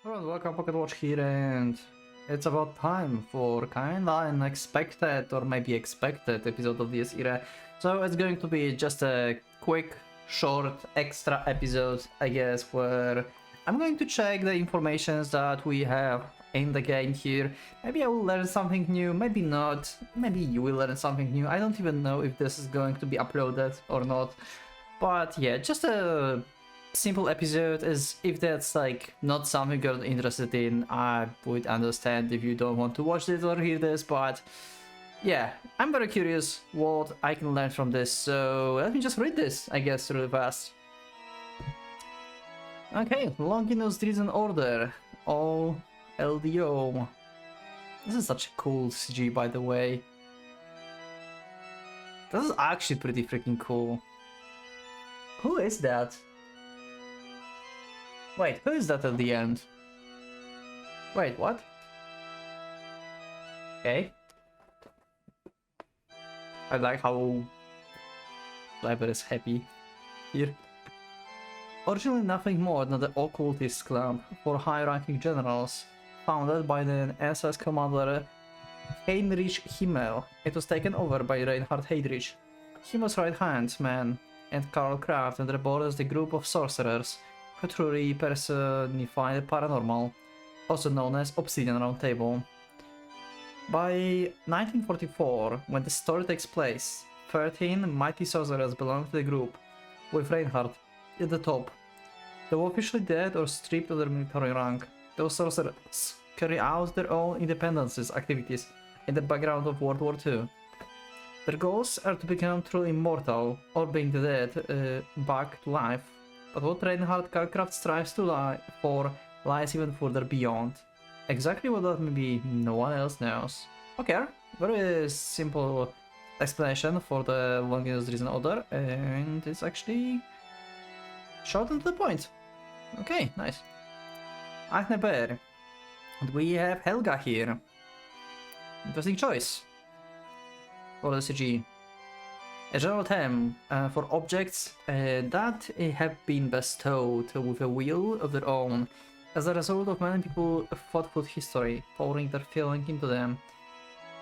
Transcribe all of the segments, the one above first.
Hello, welcome PocketWatch here, and it's about time for kinda unexpected or maybe expected episode of Dies Irae. So it's going to be just a quick, short, extra episode, I guess, where I'm going to check the informations that we have in the game here. Maybe I will learn something new, maybe not, maybe you will learn something new. I don't even know if this is going to be uploaded or not. But yeah, just a simple episode. Is if that's like not something you're interested in, I would understand if you don't want to watch this or hear this, but yeah, I'm very curious what I can learn from this, so let me just read this, I guess, really fast. Okay, Longinus Dies Irae Order, all LDO. This is such a cool CG, by the way. This is actually pretty freaking cool. Who is that? Wait, who is that at the end? Wait, what? Okay. I like how Clever is happy here. Originally nothing more than the Occultist Club for high-ranking generals, founded by the SS commander Heinrich Himmel. It was taken over by Reinhard Heydrich, Himmel's right-hand man, and Karl Kraft, and reborn as the group of sorcerers who truly personify the paranormal, also known as Obsidian Round Table. By 1944, when the story takes place, 13 mighty sorcerers belong to the group, with Reinhard at the top. Though officially dead or stripped of their military rank, those sorcerers carry out their own independence activities in the background of World War II. Their goals are to become truly immortal, or bring the dead back to life. But what Reinhard Karlkraft strives to lie for lies even further beyond. Exactly what that may be, no one else knows. Okay, very simple explanation for the Longinus Dies Irae Order, and it's actually short and to the point. Okay, nice. Agner Bear. And we have Helga here. Interesting choice for the CG. A general term for objects that have been bestowed with a will of their own as a result of many people's thoughtful history, pouring their feelings into them.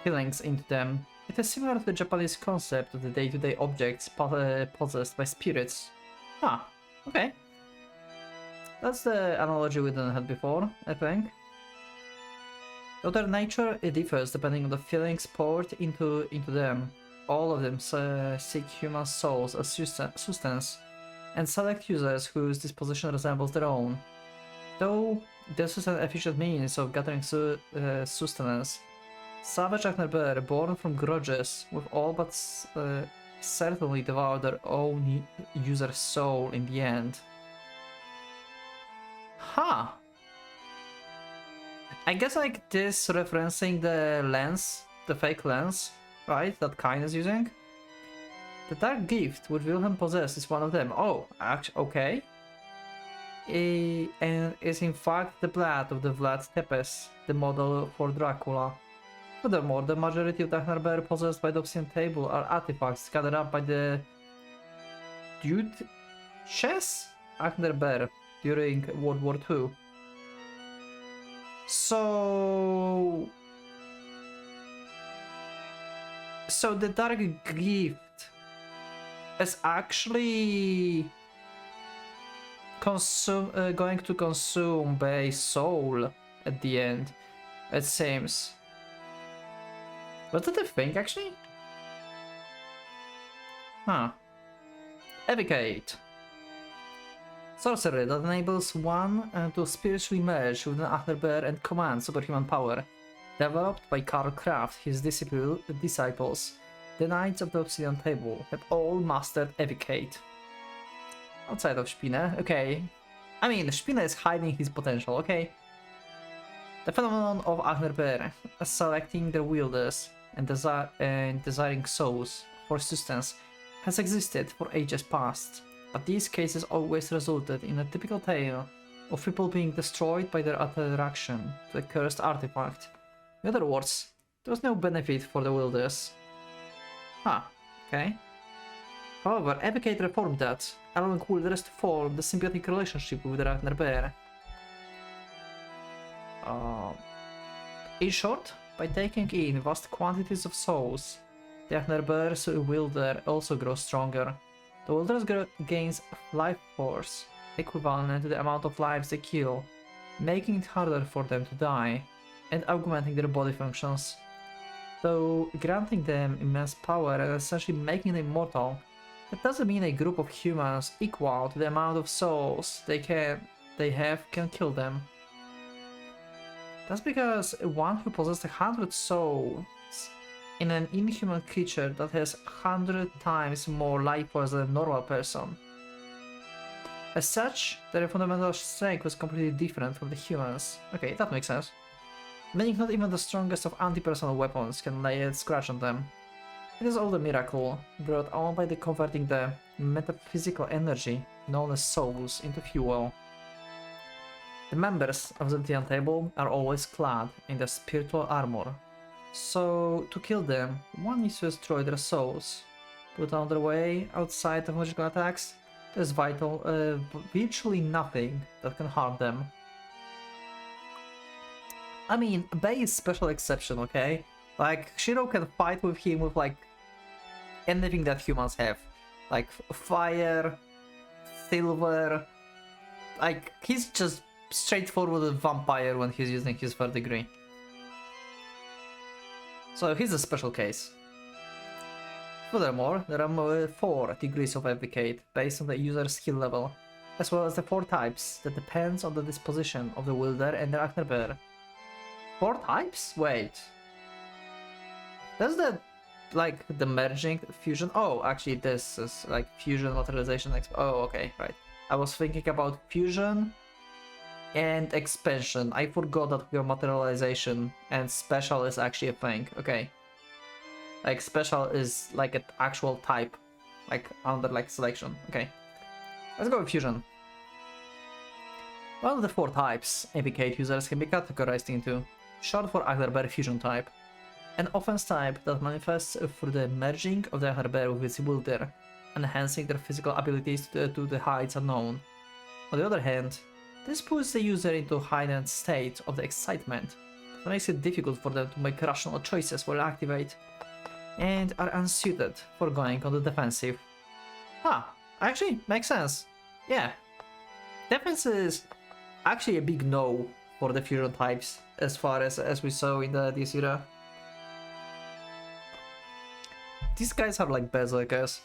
It is similar to the Japanese concept of the day-to-day objects possessed by spirits. Ah, okay. That's the analogy we didn't have before, I think. Though their nature differs depending on the feelings poured into them. All of them seek human souls as sustenance, and select users whose disposition resembles their own. Though this is an efficient means of gathering sustenance, savage Agner Bear, born from grudges, will all but certainly devour their own user's soul in the end. Huh. I guess like this referencing the lens, the fake lens, right, that Kain is using. The dark gift which Wilhelm possesses is one of them. Oh, actually, okay. And is in fact the blood of the Vlad Tepes, the model for Dracula. Furthermore, the majority of the Agner Bear possessed by the Obsidian Table are artifacts gathered up by the Duchess Agner Bear during World War II. So the dark gift is actually going to consume Bey's soul at the end, it seems. Was that a thing, actually? Huh. Evocate. Sorcery that enables one to spiritually merge with an Agner Bear and command superhuman power. Developed by Karl Kraft, his disciples, the Knights of the Obsidian Table have all mastered Evocate. Outside of Spinne, okay. I mean, Spinne is hiding his potential, okay. The phenomenon of Agner Bear, selecting their wielders and desiring souls for sustenance, has existed for ages past, but these cases always resulted in a typical tale of people being destroyed by their attraction to the cursed artifact. In other words, there was no benefit for the wielders. Huh, okay. However, Evocate reformed that, allowing wielders to form the symbiotic relationship with the Agner Bear. Uh, in short, by taking in vast quantities of souls, the Agnerbear's wielder also grows stronger. The wielder gains life force, equivalent to the amount of lives they kill, making it harder for them to die, and augmenting their body functions. Though granting them immense power and essentially making them immortal, that doesn't mean a group of humans equal to the amount of souls they have can kill them. That's because one who possesses 100 souls in an inhuman creature that has 100 times more life force than a normal person. As such, their fundamental strength was completely different from the humans. Okay, that makes sense. Meaning not even the strongest of anti-personal weapons can lay a scratch on them. It is all the miracle, brought on by the converting the metaphysical energy, known as souls, into fuel. The members of the Tian table are always clad in their spiritual armor, so to kill them, one needs to destroy their souls. Put on their way outside of magical attacks, there's virtually nothing that can harm them. I mean, Bey is special exception, okay? Like, Shiro can fight with him with, like, anything that humans have. Like, fire, silver... Like, he's just straightforward a vampire when he's using his third degree. So he's a special case. Furthermore, there are 4 degrees of Advocate based on the user's skill level, as well as the 4 types that depends on the disposition of the wielder and the Agnerbear. 4 types? Wait. That's the, like, the merging, fusion? Oh, actually this is, like, fusion, materialization, oh, okay, right. I was thinking about fusion and expansion. I forgot that we have materialization and special is actually a thing, okay. Like, special is, like, an actual type, like, under, like, selection, okay. Let's go with fusion. One of the 4 types Advocate users can be categorized into, short for Agnerbear fusion type, an offense type that manifests through the merging of the Agnerbear with its wielder, enhancing their physical abilities to the heights unknown. On the other hand, this puts the user into a heightened state of the excitement that makes it difficult for them to make rational choices while activate, and are unsuited for going on the defensive. Actually makes sense. Yeah, defense is actually a big no for the fusion types as far as we saw in the Dies Irae. These guys are like berserkers.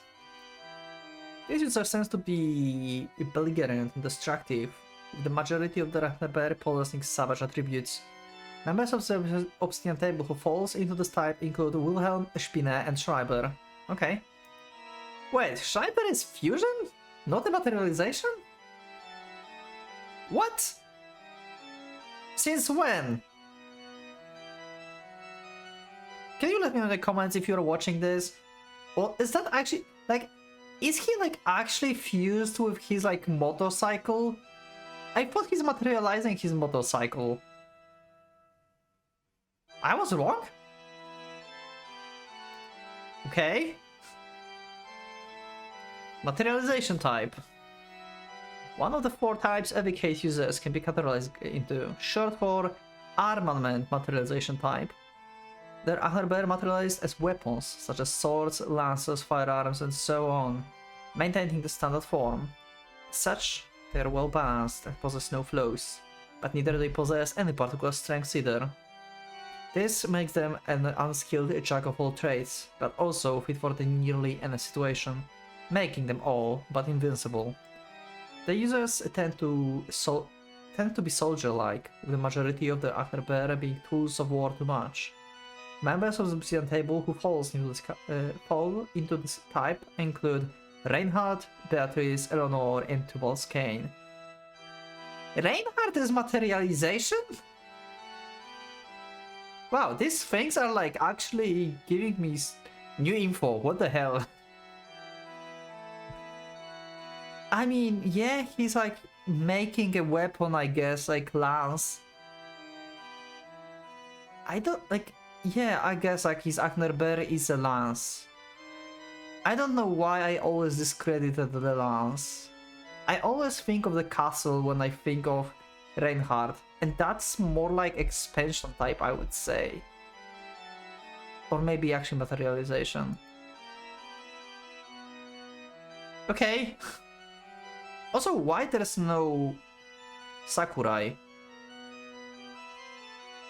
These users tend to be belligerent and destructive, with the majority of the Agnerbear possessing savage attributes. Members of the Obsidian table who falls into this type include Wilhelm, Spine, and Schreiber. Okay. Wait, Schreiber is fusion? Not a materialization? What? Since when? Can you let me know in the comments if you're watching this? Or is that actually, like, is he, like, actually fused with his, like, motorcycle? I thought he's materializing his motorcycle. I was wrong? Okay. Materialization type. One of the 4 types Advocate users can be categorized into, short for armament materialization type. Their Agnerbear materialized as weapons, such as swords, lances, firearms, and so on, maintaining the standard form. As such, they are well balanced and possess no flaws, but neither do they possess any particular strengths either. This makes them an unskilled jack of all trades, but also fit for nearly any situation, making them all but invincible. The users tend to be soldier-like, with the majority of the Agnerbear being tools of war to match. Members of the Obsidian table who fall into this type include Reinhard, Beatrice, Eleanor, and Tubal's Kane. Reinhard is materialization? Wow, these things are like actually giving me new info. What the hell? I mean, yeah, he's like making a weapon, I guess, like lance. I don't like, yeah, I guess like his Agnerbear is a lance. I don't know why I always discredited the lance. I always think of the castle when I think of Reinhardt, and that's more like expansion type, I would say. Or maybe actually materialization. Okay. Also, why there's no Sakurai?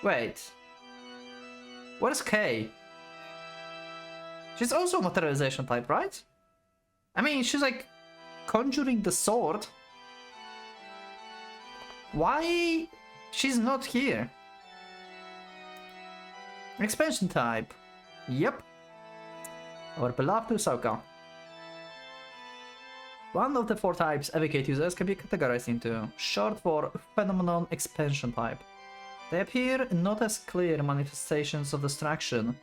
Wait. Where's Kei? She's also materialization type, right? I mean, she's like conjuring the sword. Why she's not here? Expansion type. Yep. Our beloved Usauka. One of the 4 types evocate users can be categorized into, short for phenomenon expansion type. They appear not as clear manifestations of destruction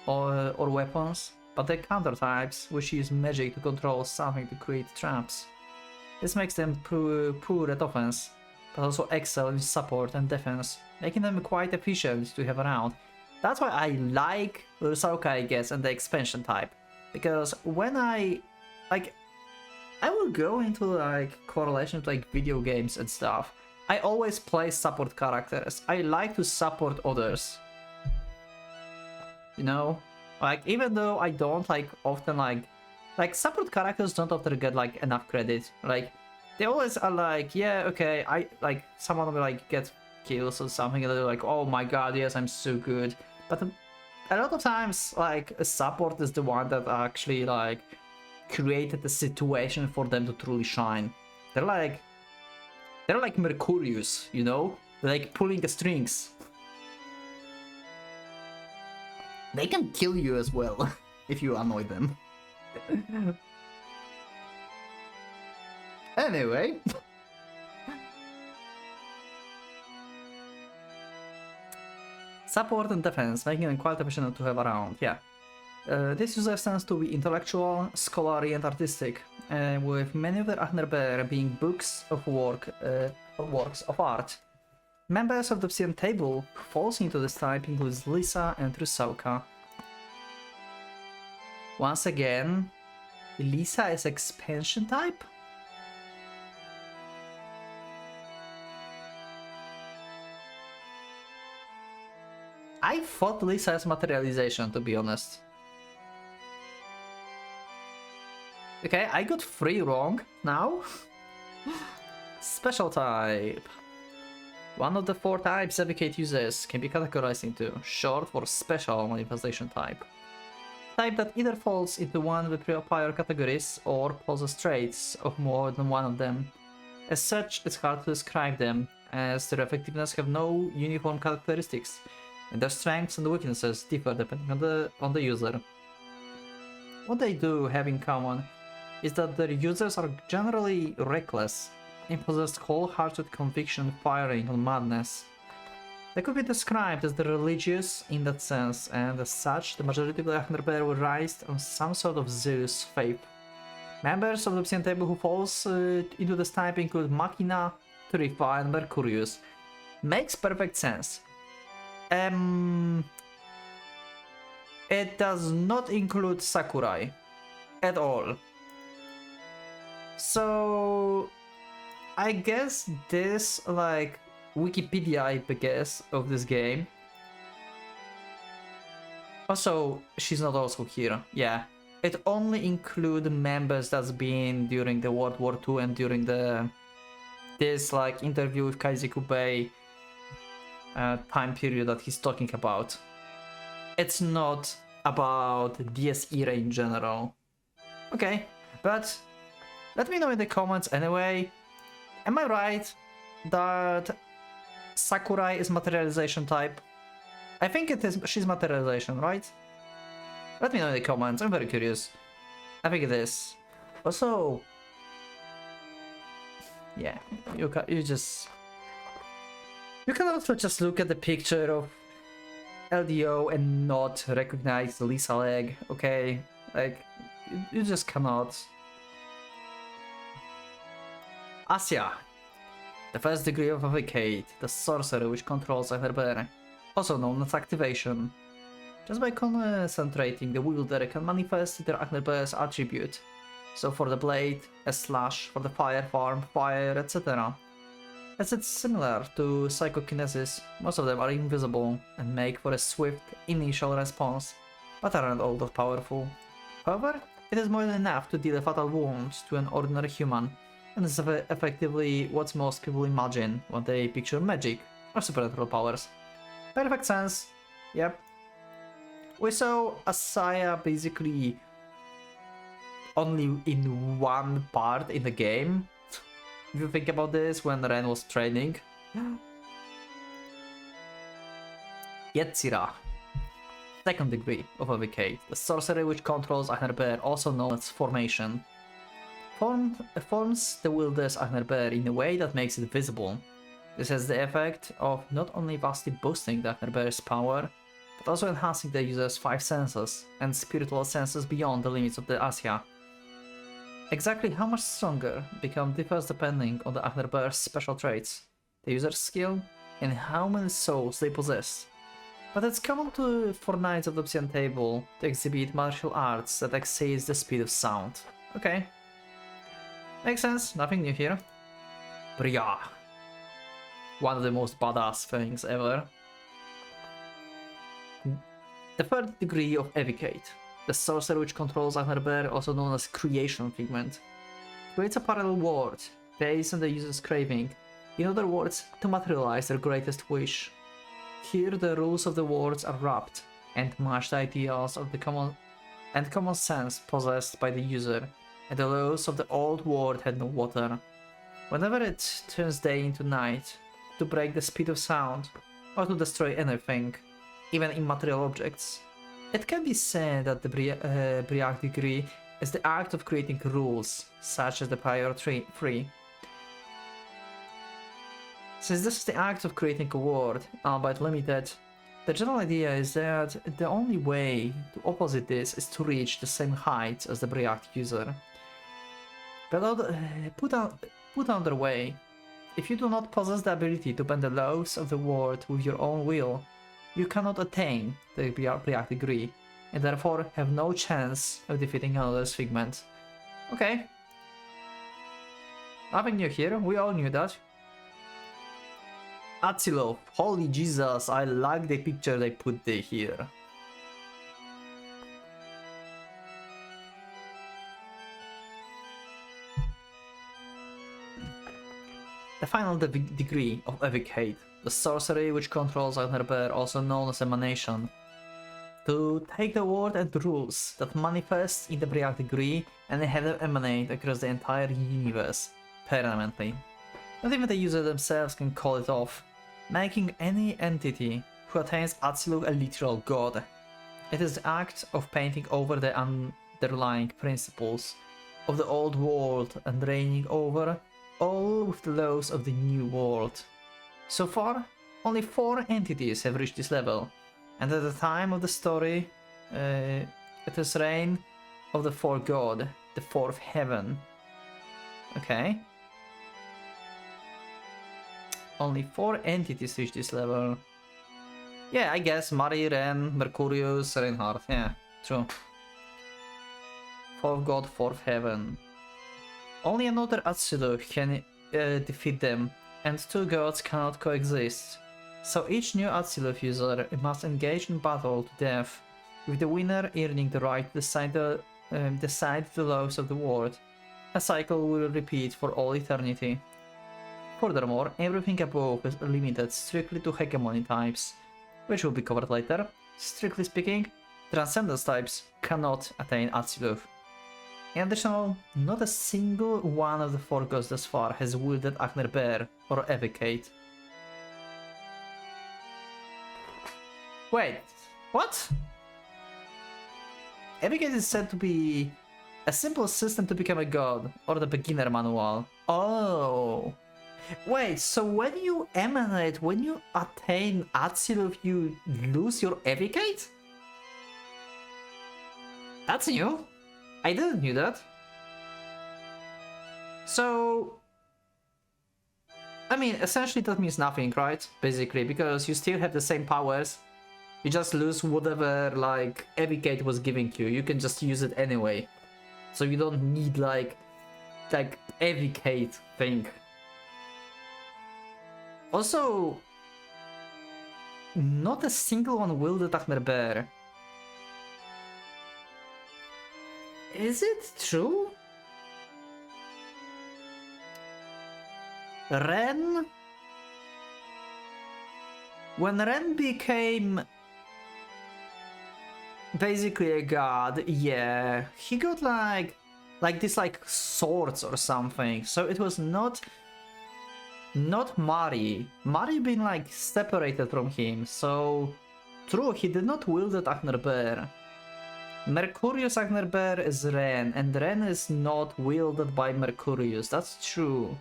or weapons, but they're counter types which use magic to control something to create traps. This makes them poor at offense, but also excel in support and defense, making them quite efficient to have around. That's why I like Rusauka, I guess, and the expansion type, because when I will go into like correlation to like video games and stuff. I always play support characters. I like to support others. You know? Like, even though I don't like often like support characters don't often get like enough credit. Like, they always are like, yeah, okay, I like someone will like get kills or something and they're like, oh my god, yes, I'm so good. But a lot of times, like, a support is the one that actually like created the situation for them to truly shine. They're like Mercurius, you know? They're like pulling the strings. They can kill you as well if you annoy them. Anyway. Support and defense, making them quite efficient to have around, yeah. This user tends to be intellectual, scholarly and artistic, with many of their Achnerbeer being books of works of art. Members of the Obsidian Table who falls into this type includes Lisa and Rusauka. Once again, Lisa is expansion type? I thought Lisa is materialization, to be honest. Okay, I got 3 wrong now. Special type. One of the 4 types evocate users can be categorized into, short for special manifestation type. Type that either falls into one of the prior categories or possesses traits of more than one of them. As such, it's hard to describe them, as their effectiveness have no uniform characteristics, and their strengths and weaknesses differ depending on the user. What they do have in common is that their users are generally reckless and possess wholehearted conviction firing on madness. They could be described as the religious in that sense, and as such, the majority of the Achnerbeer were raised on some sort of Zeus faith. Members of the Obsidian Table who falls into this type include Machina, Turifa, and Mercurius. Makes perfect sense. It does not include Sakurai at all. So I guess this like Wikipedia I guess of this game. Also, she's not also here. Yeah, it only includes members that's been during the World War II and during this like interview with Kaziklu Bey time period that he's talking about. It's not about Dies Irae in general. Okay, but let me know in the comments anyway. Am I right that Sakurai is materialization type? I think it is. She's materialization, right? Let me know in the comments. I'm very curious. I think it is. Also, yeah, you can also just look at the picture of LDO and not recognize the Lisa leg, okay? Like, you just cannot. Asya, the first degree of Evocate, the sorcerer which controls Achnerbeer, also known as activation. Just by concentrating, the wielder can manifest their Achnerbeer's attribute. So for the blade, a slash, for the fire farm, fire, etc. As it's similar to psychokinesis, most of them are invisible and make for a swift initial response, but aren't all that powerful. However, it is more than enough to deal a fatal wound to an ordinary human, and is effectively what most people imagine when they picture magic or supernatural powers. Perfect sense, yep. We saw Asaya basically only in one part in the game. If you think about this, when Ren was training. Yetzira. Second degree of Evocate, the sorcery which controls Ahnerbear, also known as Formation. Forms the wielder's Ahnerbear in a way that makes it visible. This has the effect of not only vastly boosting the Ahnerbear's power, but also enhancing the user's 5 senses and spiritual senses beyond the limits of the Asya. Exactly how much stronger become differs depending on the Ahnerbear's special traits, the user's skill, and how many souls they possess. But it's common for Knights of the Obsidian Table to exhibit martial arts that exceeds the speed of sound. Okay. Makes sense, nothing new here. Bria. One of the most badass things ever. The third degree of Evocate. The sorcery which controls Ahnerbear, also known as Creation Figment, creates a parallel world based on the user's craving, in other words, to materialize their greatest wish. Here the rules of the worlds are wrapped and match the ideals of the common sense possessed by the user, and the laws of the old world had no water. Whenever it turns day into night, to break the speed of sound, or to destroy anything, even immaterial objects, it can be said that the Briac degree is the act of creating rules, such as the prior 3. Since this is the act of creating a world, albeit limited, the general idea is that the only way to opposite this is to reach the same height as the Briac user. But put another way, if you do not possess the ability to bend the laws of the world with your own will, you cannot attain the Briac degree, and therefore have no chance of defeating another's figment. Okay. Nothing new here, we all knew that. Atzilov, holy Jesus, I like the picture they put there here. The final degree of Evocate, the sorcery which controls Ahnerbear, also known as Emanation. To take the word and rules that manifest in the Briac degree and have them emanate across the entire universe, permanently. Not even the user themselves can call it off, making any entity who attains Atzilov a literal god. It is the act of painting over the underlying principles of the old world and reigning over all with the laws of the new world. So far, only 4 entities have reached this level, and at the time of the story, it is reign of the 4th god, the 4th heaven. Okay. Only 4 entities reach this level. Yeah, I guess Mari, Ren, Mercurius, Reinhardt. Yeah, true. 4th god, 4th heaven. Only another Atzilov can defeat them, and 2 gods cannot coexist. So each new Atzilov user must engage in battle to death, with the winner earning the right to decide the laws of the world. A cycle will repeat for all eternity. Furthermore, everything above is limited strictly to hegemony types, which will be covered later. Strictly speaking, transcendence types cannot attain Atzilov. In addition, not a single one of the 4 gods thus far has wielded Ahnerbear or Evocate. Wait, what? Evocate is said to be a simple system to become a god, or the beginner manual. Oh. Wait, so when you emanate, when you attain Atzilov, you lose your Evocate? That's new. I didn't know that. So, I mean, essentially that means nothing, right? Basically, because you still have the same powers. You just lose whatever, like, Evocate was giving you. You can just use it anyway. So you don't need, like Evocate thing. Also, not a single one wielded Bear. Is it true? Ren? When Ren became basically a god, yeah, he got like this swords or something. So it was not Mari. Mari been like separated from him. So true, he did not wield the Bear. Mercurius Bear is Ren, and Ren is not wielded by Mercurius. That's true.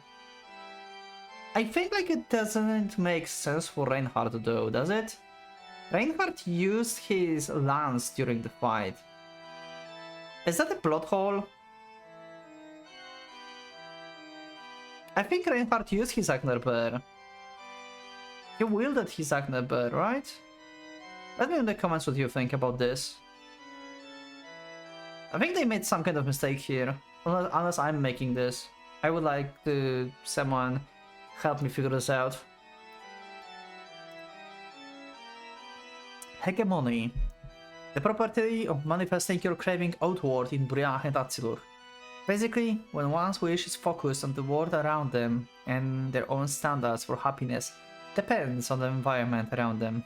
I think like it doesn't make sense for Reinhardt though, does it? Reinhardt used his lance during the fight. Is that a plot hole? I think Reinhardt used his Bear. He wielded his Bear, right? Let me know in the comments what you think about this. I think they made some kind of mistake here, unless I'm making this. I would like to someone help me figure this out. Hegemony. The property of manifesting your craving outward in Briah and Atzilur. Basically, when one's wish is focused on the world around them and their own standards for happiness depends on the environment around them.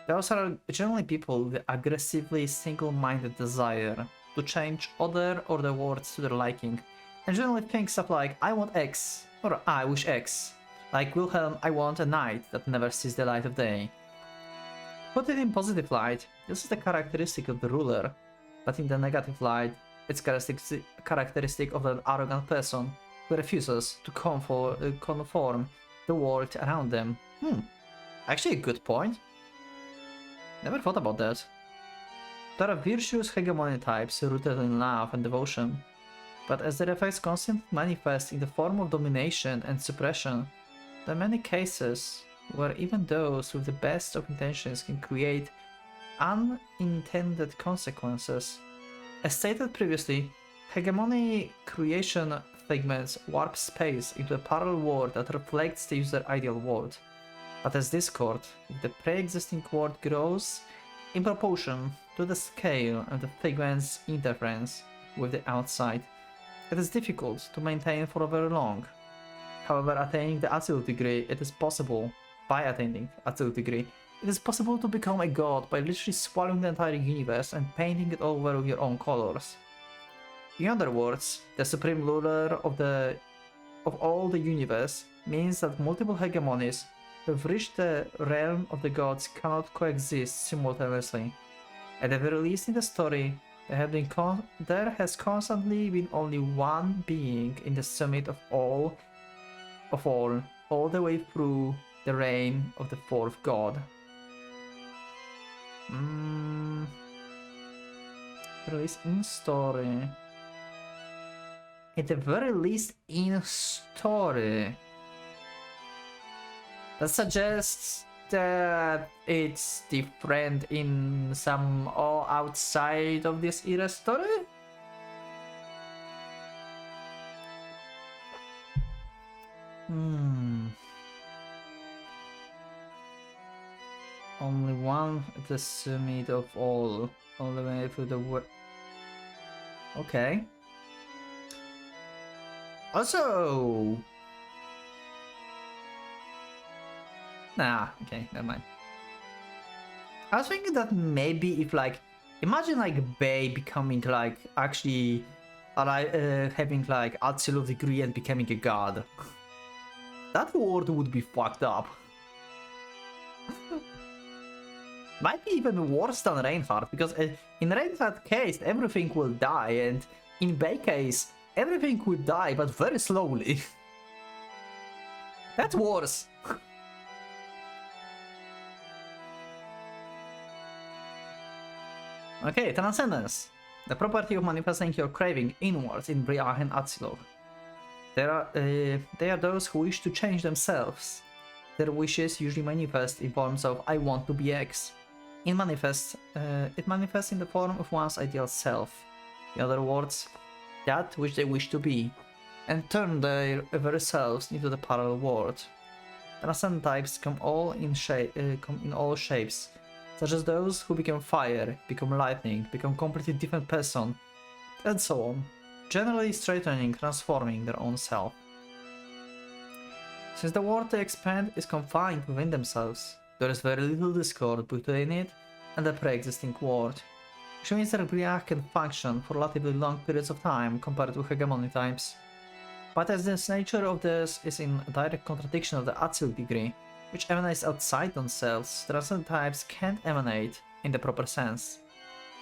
Those are generally people with aggressively single-minded desire to change other or the words to their liking, and generally think stuff like, I want X, or I wish X. Like Wilhelm, I want a night that never sees the light of day. Put it in positive light, this is the characteristic of the ruler, but in the negative light, it's characteristic of an arrogant person who refuses to conform the world around them. Actually a good point. Never thought about that. There are virtuous hegemony types rooted in love and devotion, but as their effects constantly manifest in the form of domination and suppression, there are many cases where even those with the best of intentions can create unintended consequences. As stated previously, hegemony creation figments warp space into a parallel world that reflects the user ideal world. But as discord, if the pre-existing world grows in proportion to the scale of the figment's interference with the outside, it is difficult to maintain for very long. However, attaining the absolute degree, it is possible to become a god by literally swallowing the entire universe and painting it over with your own colors. In other words, the supreme ruler of all the universe means that multiple hegemonies who have reached the realm of the gods cannot coexist simultaneously. At the very least in the story, there has constantly been only one being in the summit of all the way through the reign of the fourth god. Release in story. At the very least in story. That suggests that it's different in some outside of this era story? Only one at the summit of all the way through the world. Okay. Also... Nah, okay, never mind. I was thinking that maybe if imagine Bey becoming actually having absolute degree and becoming a god. That world would be fucked up. Might be even worse than Reinhardt, because in Reinhardt's case everything will die, and in Bey's case everything would die but very slowly. That's worse. Okay, Transcendence. The property of manifesting your craving inwards in Briah and Atzilur. They are those who wish to change themselves. Their wishes usually manifest in forms of I want to be X. It manifests in the form of one's ideal self. In other words, that which they wish to be, and turn their very selves into the parallel world. transcendent types come in all shapes, such as those who become fire, become lightning, become completely different person, and so on, generally straightening, transforming their own self. Since the world they expand is confined within themselves, there is very little discord between it and the pre-existing world, which means their Briach can function for relatively long periods of time compared to hegemony types. But as this nature of this is in direct contradiction of the Atzil degree, which emanates outside themselves, transcendent types can't emanate in the proper sense.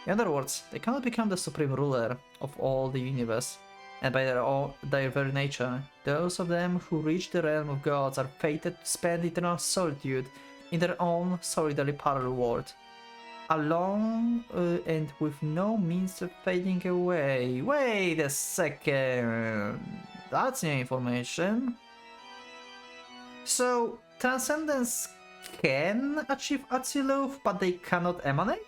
In other words, they cannot become the supreme ruler of all the universe, and by their very nature, those of them who reach the realm of gods are fated to spend eternal solitude in their own solitary parallel world, alone and with no means of fading away. Wait a second, that's new information. So, transcendence can achieve Atziluf, but they cannot emanate?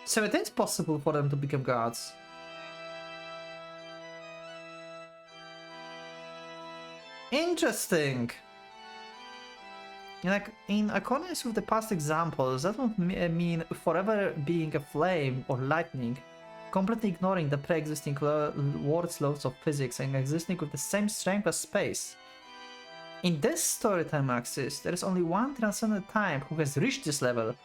So it is possible for them to become gods. Interesting. Like, in accordance with the past examples, that would mean forever being a flame or lightning, completely ignoring the pre-existing world's laws of physics and existing with the same strength as space. In this storytime axis, there is only one transcendent type who has reached this level.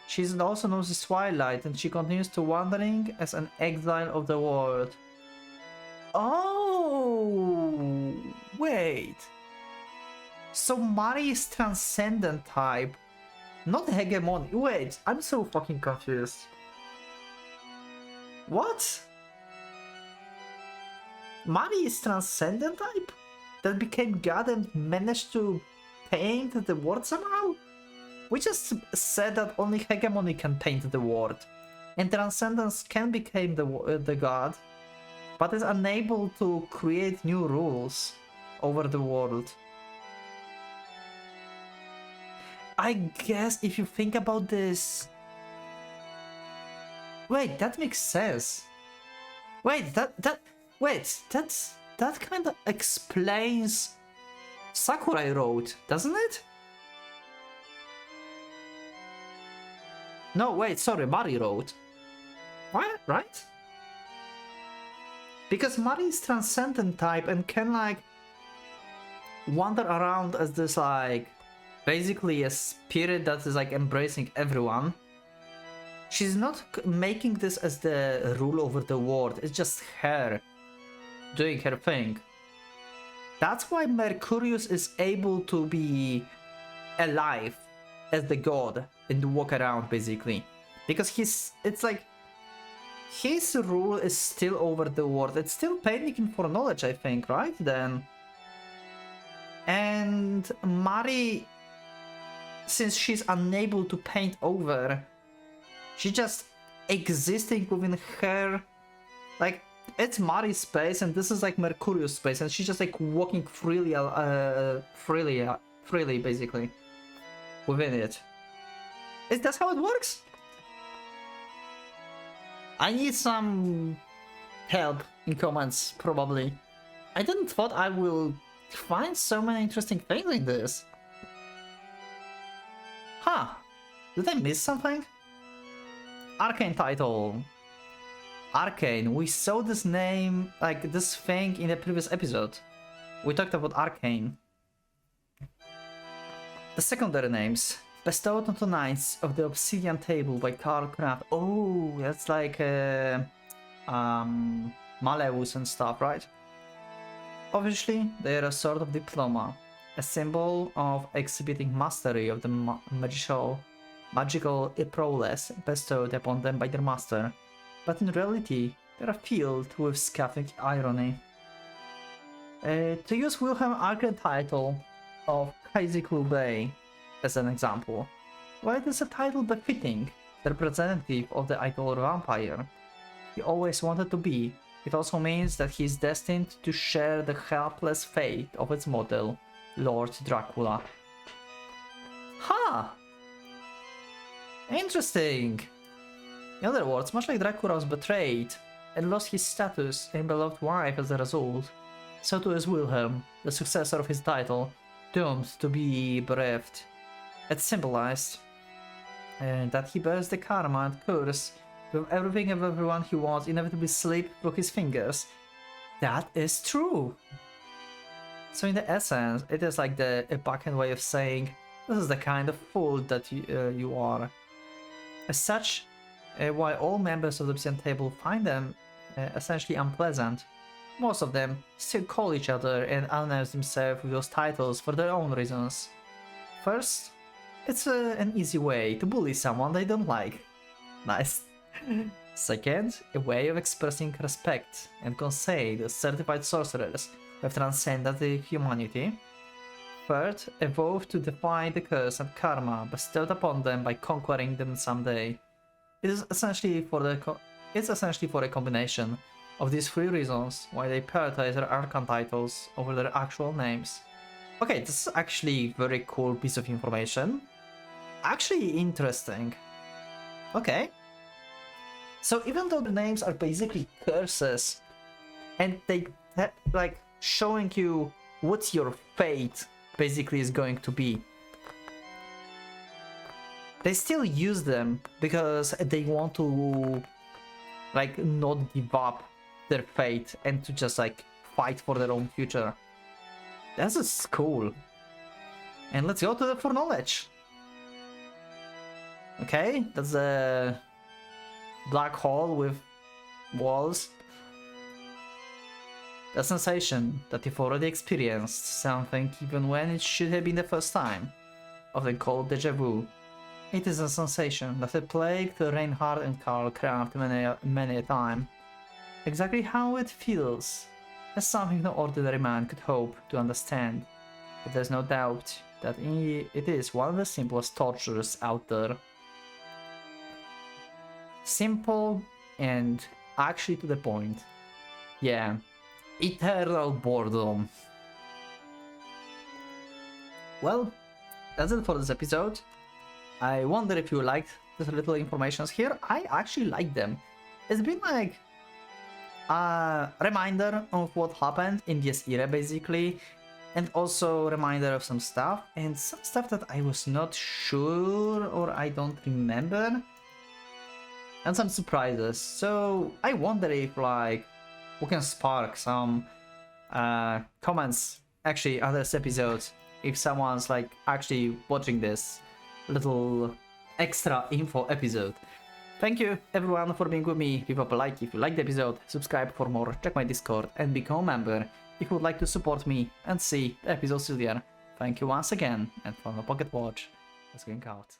She is also known as Twilight, and she continues to wandering as an exile of the world. Oh, wait. So Mari is transcendent type, not hegemony. Wait, I'm so fucking confused. What? Mari is transcendent type? That became god and managed to paint the world somehow? We just said that only hegemony can paint the world, and transcendence can become the god, but is unable to create new rules over the world. I guess if you think about this... Wait, that makes sense. Wait, that kind of explains Sakurai Road, doesn't it? No, wait, sorry, Mari Road. What? Right? Because Mari is transcendent type and can, like, wander around as this, like, basically a spirit that is, like, embracing everyone. She's not making this as the rule over the world, it's just her doing her thing. That's why Mercurius is able to be alive as the god and walk around, basically, because it's like his rule is still over the world. It's still painting for knowledge, I think, right? Then, and Mari, since she's unable to paint over, she's just existing within her, like, it's Mari's space and this is like Mercurius space, and she's just like walking freely basically within it. Is that how it works? I need some help in comments, probably. I didn't thought I will find so many interesting things in this. Huh, did I miss something? Arcane title. Arcane, we saw this name, like this thing in the previous episode. We talked about Arcane. The secondary names. Bestowed on the Knights of the Obsidian Table by Karl Kraft. Oh, that's like Malleus and stuff, right? Obviously, they are a sort of diploma, a symbol of exhibiting mastery of the magical prowess bestowed upon them by their master, but in reality, they are filled with scathing irony. To use Wilhelm Arcane title of Kaziklu Bey as an example, while it is a title befitting the representative of the idol vampire he always wanted to be, it also means that he is destined to share the helpless fate of its model, Lord Dracula. Ha! Interesting! In other words, much like Dracula was betrayed and lost his status and beloved wife as a result, so too is Wilhelm, the successor of his title, doomed to be bereft. It symbolized that he bears the karma and curse with everything and everyone he wants inevitably slip through his fingers. That is true! So in the essence, it is like a backhand way of saying, this is the kind of fool that you are. As such, while all members of the Obsidian table find them essentially unpleasant, most of them still call each other and announce themselves with those titles for their own reasons. First, it's an easy way to bully someone they don't like. Nice. Second, a way of expressing respect and conceit to certified sorcerers who have transcended humanity. Third, a vow to defy the curse and karma bestowed upon them by conquering them someday. It's essentially for a combination of these three reasons why they prioritize their archon titles over their actual names. Okay, this is actually a very cool piece of information. Actually interesting. Okay. So even though the names are basically curses, and they like showing you what your fate basically is going to be, they still use them because they want to like not give up their fate and to just like fight for their own future. That's just cool. And let's go to the foreknowledge. Okay, that's a black hole with walls. The sensation that you've already experienced something even when it should have been the first time, often called deja vu. It is a sensation that had plagued Reinhard and Karl Kraft many a time. Exactly how it feels is something no ordinary man could hope to understand, but there's no doubt that it is one of the simplest tortures out there. Simple and actually to the point. Yeah, eternal boredom. Well, that's it for this episode. I wonder if you liked the little informations here. I actually like them. It's been like a reminder of what happened in Dies Irae basically, and also a reminder of some stuff, and some stuff that I was not sure or I don't remember, and some surprises. So I wonder if like we can spark some comments actually on this episode if someone's like actually watching this little extra info episode. Thank you everyone for being with me. Leave up a like if you liked the episode, subscribe for more, check my Discord and become a member if you would like to support me and see the episodes earlier. Thank you once again, and from the Pocket Watch, let's going out.